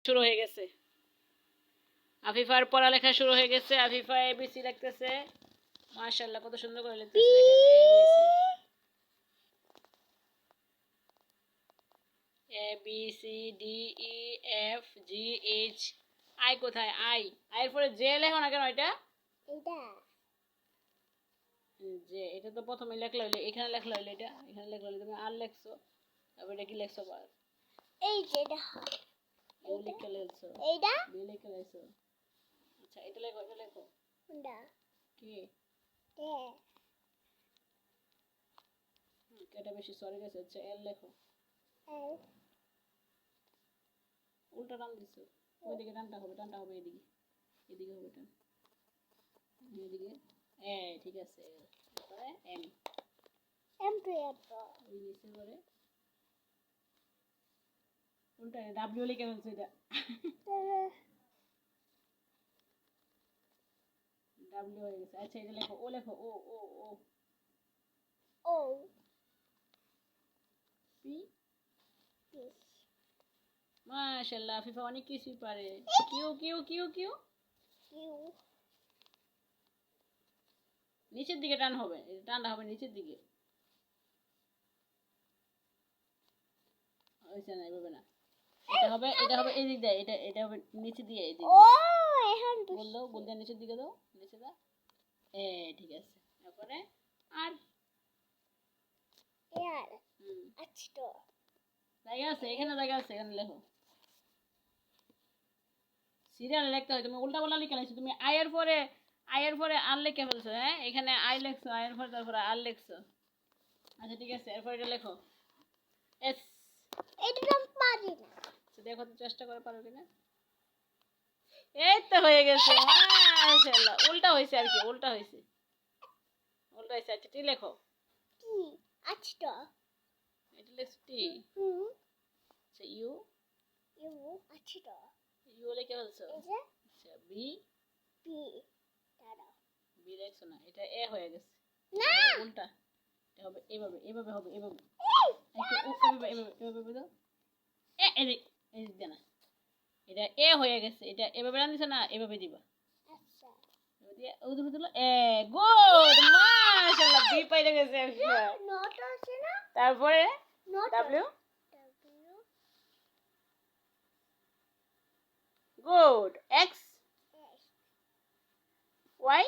শুরু হয়ে গেছে আফিফার পড়ালেখা শুরু হয়ে গেছে আফিফা এবিসি লিখতেছে মাশাআল্লাহ কত সুন্দর করে লিখতেছে দেখেন ABC A B C D E F G H I কোথায় আই এর পরে জে লেখো না কেন এটা যে এটা তো প্রথমে লেখলা হইলে এখানে লেখলা হইলে এটা এখানে লেখলা হইলে তুমি আর লেখছো তারপর এটা কি লেখছো আবার এই যে এটা ও লিখে লেখছো এইটা বি লিখে লেখছো আচ্ছা এটা লেখো কোনটা কি এ এটা বেশি সরি গেছে আচ্ছা এল লেখো এল উল্টা টান দিছো ওইদিকে টানটা হবে এদিকে এদিকে হবে টান এদিকে এ ঠিক আছে তারপরে এম এম তো এটা ওই নিচে করে উল্টা ডাব্লিউ লিখে ফেলছো এটা ডাব্লিউ হয়ে গেছে আচ্ছা এটা লেখো ও ও পি পিস মাশাআল্লাহ আফিফা অনেক কিছুই পারে Q Q Q Q Q নিচের দিকে টান হবে টানটা হবে নিচের দিকে হইছে না এভাবে না এটা হবে এই দিক দিয়ে এটা হবে নিচে দিয়ে এই দিক ও এখন বললো নিচের দিকে দাও নিচে দাও ঠিক আছে তারপরে আর ইয়ার আচ্ছা তো জায়গা আছে এখানে লেখো সিরিয়াল লিখতে হয় তুমি উল্টা পাল্টা লিখে লাইছো তুমি আয়ের পরে আর লিখে ফেলছো হ্যাঁ এখানে আই লিখছো আয়ের পরে তারপরে আর লিখছো আচ্ছা ঠিক আছে এরপর এটা লেখো এস এটা তো পারি না দেখো তো চেষ্টা করে পারো কিনা এই তো হয়ে গেছে মাশাআল্লাহ উল্টা হয়েছে আর কি উল্টা হয়েছে আচ্ছা টি লেখো কি আচ্ছা তো এটা লেখো টি আচ্ছা ইউ আচ্ছা তো ইউ লিখে ফেলছো এই যে আচ্ছা বি পি দাঁড়াও বি লিখছো না এটা এ হয়ে গেছে না উল্টা এটা হবে এভাবে হবে এভাবে দাও এই দে না এটা এ হয়ে গেছে এটা এভাবে রান্ধিছো না এভাবে দিবা আচ্ছা দিয়ে উদুর দিলো গুড মাশাআল্লাহ বি পাইরে গেছে নট আছে না তারপরে নট W W good X S Y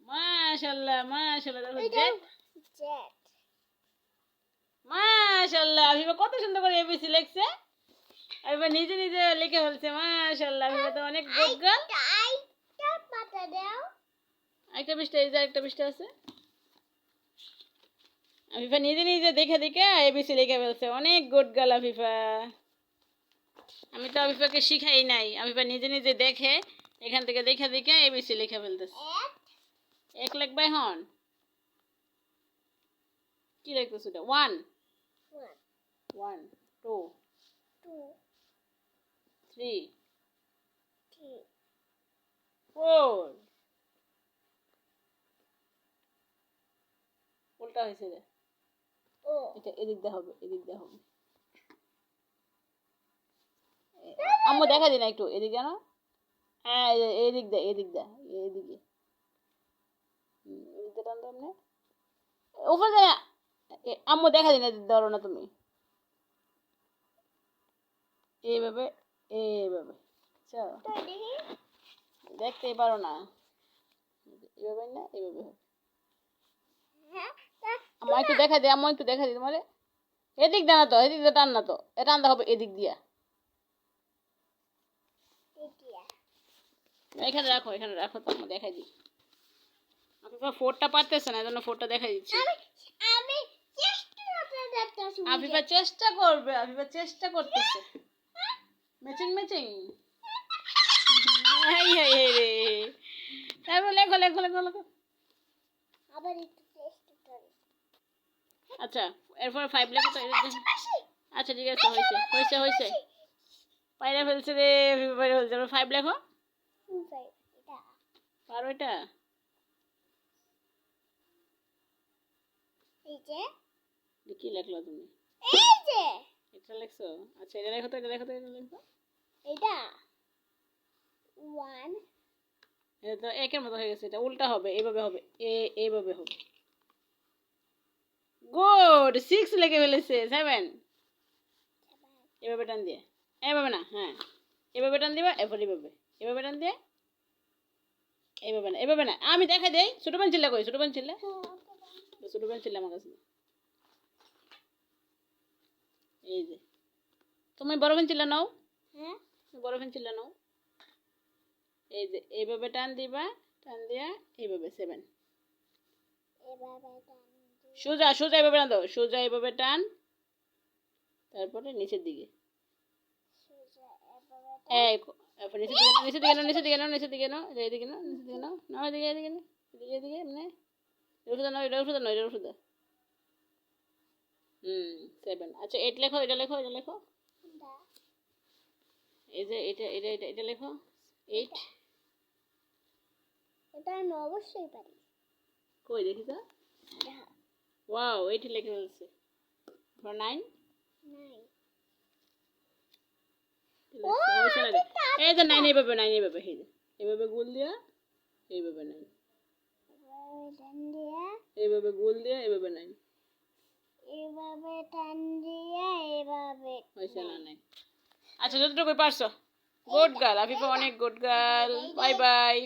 মাশাআল্লাহ তারপর জেড জেড মাশাআল্লাহ আভিবা কত সুন্দর করে এবিসি লিখছে আভিবা নিজে লিখে ফেলছে মাশাআল্লাহ আভিবা তো অনেক গুড গার্ল আইটা পাতা দাও একটা পৃষ্ঠা এই যে একটা পৃষ্ঠা আছে আভিবা নিজে দেখে এবিসি লিখে ফেলছে অনেক গুড গার্ল আভিবা আমি তো আভিবাকে শিখাই নাই আভিবা নিজে দেখে এখান থেকে দেখে এবিসি লিখে ফেলতেছে এক লিখবে হন কি লিখতেছ এটা 1 1 2 3 4 উল্টা হয়েছে রে ও এটা এদিক দিয়ে হবে আম্মু দেখা দিন একটু এদিক জানো হ্যাঁ এদিক দে এদিকে টান দাও না উপরে যায় আম্মু দেখা দিন ধরো না তুমি এইভাবে চল দেখতেই পারো না এইভাবে না এইভাবে আম্মু একটু দেখা দি তোমারে এদিক দে না তো এদিক দিয়ে টান না তো এটা আনতে হবে এদিক দিয়া এখানে রাখো তো আম্মু দেখাই দিই আফিফা ফোরটা পারতেছে না এজন্য ফোরটা দেখাই দিচ্ছি আমি আফিফা চেষ্টা করবে চেষ্টা করতেছে ম্যাচিং হাই রে তারপর লেখো আবার একটু টেস্ট করি আচ্ছা এরপর 5 লেখো তো আচ্ছা ঠিক আছে হয়েছে পায়রা ফেলছে রে পায়রা ফেলছে 5 লেখো এটা পারো এটা এই যে কি লেখলো তুমি এই যে লিখছো? আচ্ছা এটা লেখো তো, এটা লেখো তো, এটা লেখো। এটা 1 এটা তো একের মতো হয়ে গেছে, এটা উল্টা হবে, এইভাবে হবে, এইভাবে হবে। গুড, 6 লিখে ফেলেছে। 7 এভাবে টান দিয়ে, এভাবে না, হ্যাঁ এভাবে টান দিবা, এরপর এভাবে, এভাবে টান দিয়ে, এভাবে না, এভাবে না, আমি দেখা দেই। ছোট পেন্সিলটা কই? ছোট পেন্সিলটা, ছোট পেন্সিলটা আমার কাছে দাও। এই যে তুমি বড় পেন্সিলটা নাও, হ্যাঁ বড় পেন্সিলটা নাও। এই যে এইভাবে টান দিবা, টান দিয়া এইভাবে 7 এভাবে টান সোজা সোজা এইভাবে টান দাও, সোজা এইভাবে টান, তারপরে নিচের দিকে সোজা এভাবে তারপরে নিচের দিকে নাও, নিচের দিকে নাও, নিচের দিকে নাও, নিচের দিকে নাও, এইদিকে নাও, নিচের দিকে নাও, নাও এদিকে, এদিকে নাও, এদিকে, এদিকে, মানে এটা ওষুধ নাও, এটা ওষুধ নাও, এটা ওষুধ দাও। 7। আচ্ছা 8 লেখো, এটা লেখো, এটা লেখো। এটা এই যে এটা লেখো 8। এটা আমি অবশ্যই পারি। কই দেখি তো? ওয়াও, 8 লিখে ফেলছে। 9 নাই এই যে 9 এইভাবে, 9 এইভাবে, এই যে এইভাবে গোল দিয়া, এইভাবে 9, এভাবে টান দিয়া এইভাবে গোল দিয়া, এইভাবে 9 এভাবে টান দিয়া এভাবে হয়েছে না? 9। আচ্ছা যতটুকু পারছো, গুড গার্ল আফিফা, অনেক গুড গার্ল। Bye bye.